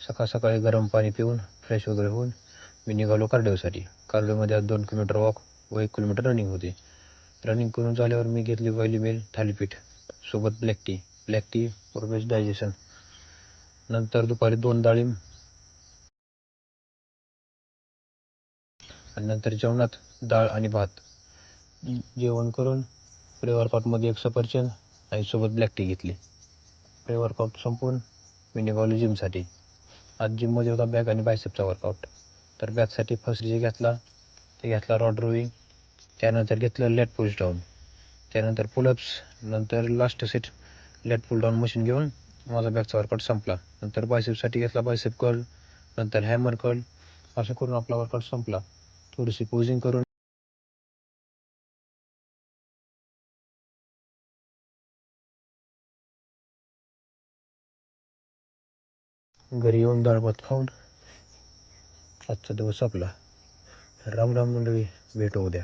सकाळ सकाळी गरम पाणी पिऊन फ्रेश वगैरे होऊन मी निघालो कार्डिओसाठी. कार्डिओमध्ये आज 2 किलोमीटर वॉक व 1 किलोमीटर रनिंग होते. रनिंग करून झाल्यावर मी घेतली पहिली मेल थालीपीठ सोबत black tea for best digestion. नंतर दुपारी 2 डाळिंब आणि नंतर जेवणात डाळ आणि भात. जेवण करून प्री वर्कआउटमध्ये 1 सफरचंद आणि सोबत ब्लॅक टी घेतली. प्री वर्कआउट संपवून मी निघालो जिमसाठी. आज जिममध्ये होता बॅक आणि बायसेपचा वर्कआउट. तर बॅकसाठी फर्स्ट जे घेतला ते घेतला रॉड रोविंग, त्यानंतर घेतलं लेट पुश डाऊन, त्यानंतर पुलअप्स, नंतर last set lat pull down machine घेऊन माझा बॅकचा वर्कआउट संपला. नंतर बायसेपसाठी घेतला बायसेप कर्ल, नंतर हॅमर कर्ल. असं करून आपला वर्कआउट संपला. थोडीशी पोजिंग करून घरी येऊन डाळ भात खाऊन आजचा दिवस संपला. राम राम मंडळी, भेटू उद्या.